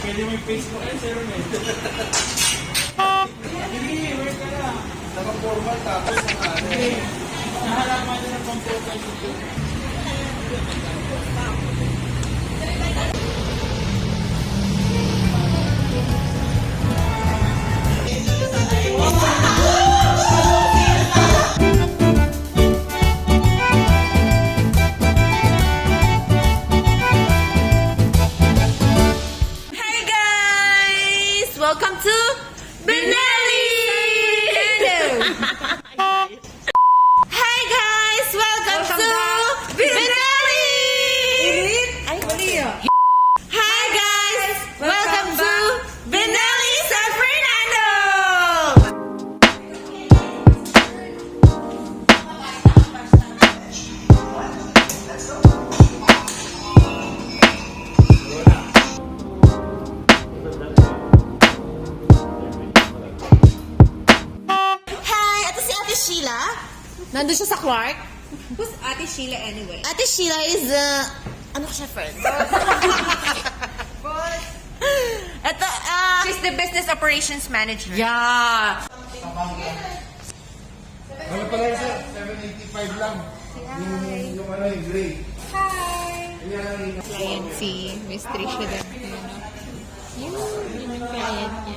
Pwede may Facebook eh, sir. Hindi, wait ka lang. Naka-formal tapos nahalaman nyo ng computer dito. Welcome to Benelli! Hi guys! Welcome to Benelli! Hi guys! Welcome to Benelli San Fernando! Sheila. Nandun siya sa Clark. Who's Ate Sheila anyway? Ate Sheila is, ano ko siya, friend? Ito, She's the business operations manager. yeah. Ano pala yun, sir? 785 lang. Yung ano yung gray. Ayan si Miss Trisha din. Yun yung client niya.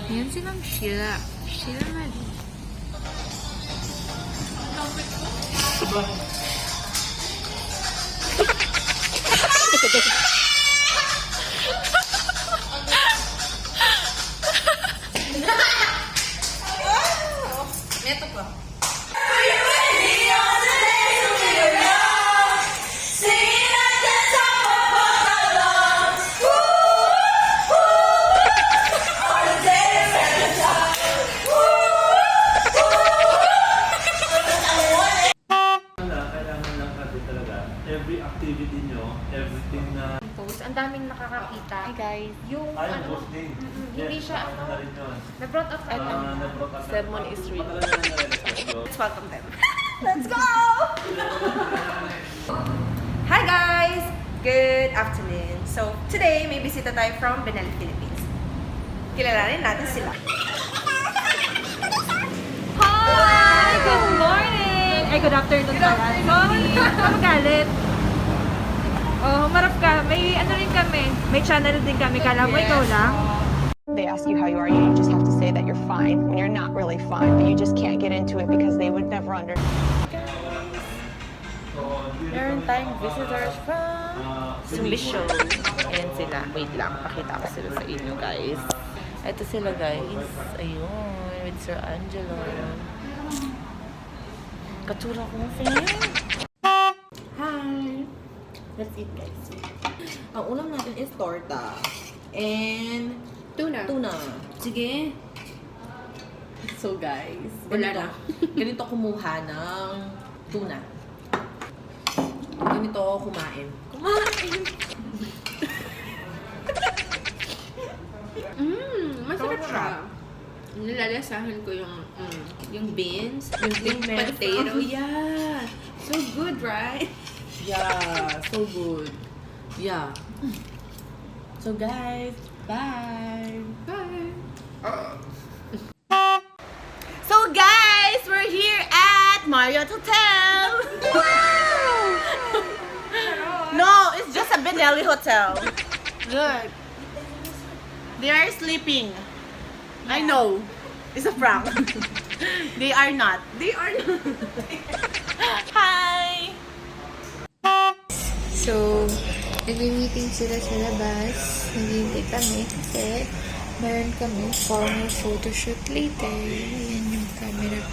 Yan si Ma'am Sheila. Sheila Marie. Neto pa. Kailangan lang natin talaga every activity nyo, everything na Post. Ang daming nakakakita. Hi guys. Yung ay ano, posting. hindi siya ano, na rin yun. na-brought up at Sermon is real. Let's welcome them. Let's go! Hi guys! Good afternoon. So, today may bisita tayo from Benelli, Philippines. Kilalanin natin sila. Hi! Good morning! Ay, good afternoon pala. Sorry. Magalit. Oh, humarap ka. May ano rin kami. May channel din kami. Kala mo ikaw lang. They ask you how you are, you just have to say that you're fine when you're not really fine, but you just can't get into it because they would never understand. Meron tayong visitors from Sumbisyo. Ayan sila. Wait lang. Pakita ko sila sa inyo, guys. Ito sila, guys. Ayun. With Sir Angelo. Katura ko ng friend. Hi! Let's eat, guys. Ang ulam natin is torta. And Tuna. tuna. Sige. So, guys. Wala na. Ganito kumuha ng tuna. Ganito kumain. Masarap siya. Nilalasahan ko yung beans, yung pink potato. Yeah. So good, right? Yeah, so good. Yeah. So guys, bye. Bye. So guys, we're here at Marriott Hotel. No, it's just a Benelli hotel. Good. They are sleeping. I know. It's a prank. They are not. They are not. Hi. So, nag-meeting sila sa labas. Naghihintay kami kasi meron kami formal photoshoot later. Ayan yung camera.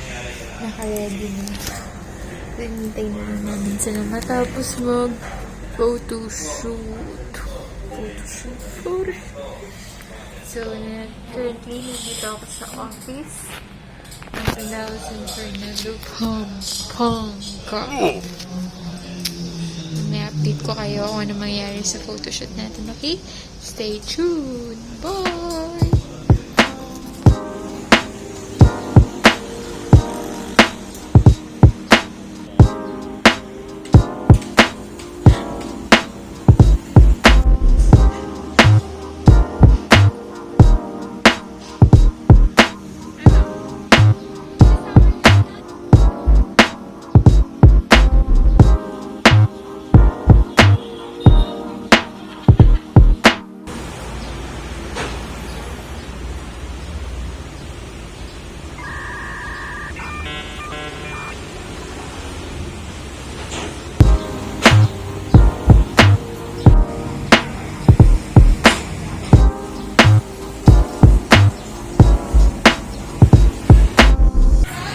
Naka-ready na. Hinintay na lang namin sila matapos mag-photoshoot. So, currently, nandito ako sa office. Nasa now, San Fernando, Pampanga. May update ko kayo kung ano mangyayari sa photoshoot natin, okay? Stay tuned! Bye!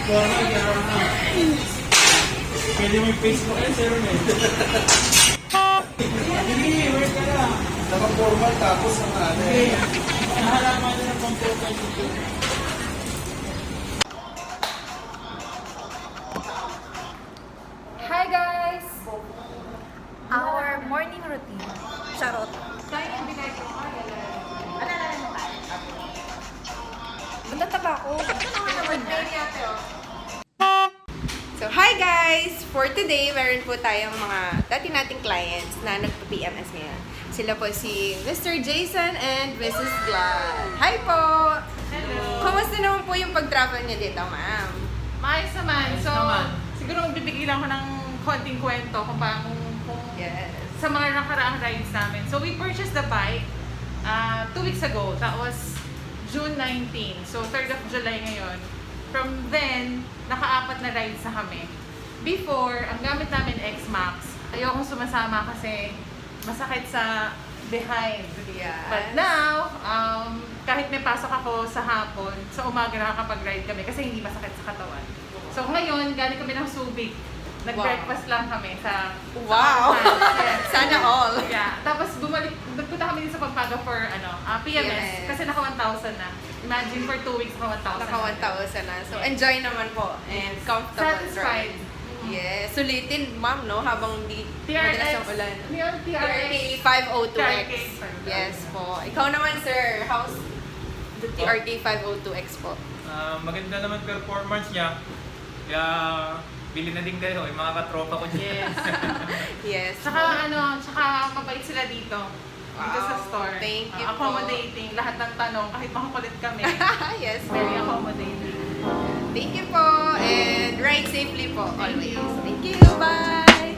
Formal, gano'n na. Pwede mo yung Facebook eh, sir. Hindi, wait ka lang. Naka-formal tapos ang ano eh. Nahalaman nyo ng computer security. Hi guys! Our morning routine. Charot. Matataba ako. So, hi guys! For today, meron po tayong mga dati nating clients na nagpa-PMS ngayon. Sila po si Mr. Jason and Mrs. Glad. Hi po! Hello. Kumusta naman po yung pag-travel niyo dito, ma'am? Maayos naman. So, naman. siguro magbibigay lang ako ng konting kwento kung paano kung Yes. sa mga nakaraang rides namin. So, we purchased the bike 2 weeks ago. That was June 19. So, 3rd of July ngayon. From then, naka-4 na rides na kami. Before, ang gamit namin X-Max. Ayokong sumasama kasi masakit sa behind. Yes. But now, kahit may pasok ako sa hapon, sa umaga nakakapag-ride kami kasi hindi masakit sa katawan. So ngayon, galing kami ng Subic. Nag-breakfast lang kami sa Wow! Yes. Sana all! Yeah. Tapos nagpunta kami din sa Pampanga for PMS Yes. kasi naka 1,000 na. Imagine for 2 weeks naka 1,000 Naka 1,000 na. So, enjoy naman po. And comfortable Satisfied. drive. Yes. Sulitin, ma'am, no? Habang di madalas ang ulan. TRX. TRK 502X. TRK. Yes po. Ikaw naman, sir. How's the TRK 502X po? Maganda naman performance niya. Kaya bili na din kayo, yung mga katropa ko dyan. Yes. Yes. Tsaka tsaka mabait sila dito. Dito sa Wow. store. Thank you po. Accommodating. Lahat ng tanong, kahit makukulit kami. Yes. Very accommodating. Thank you po. And ride safely po. Always. Thank you. Bye!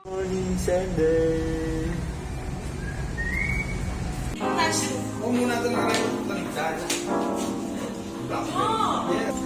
Morning, sender. Huwag muna ito nakarayon ng ligtad. Yes.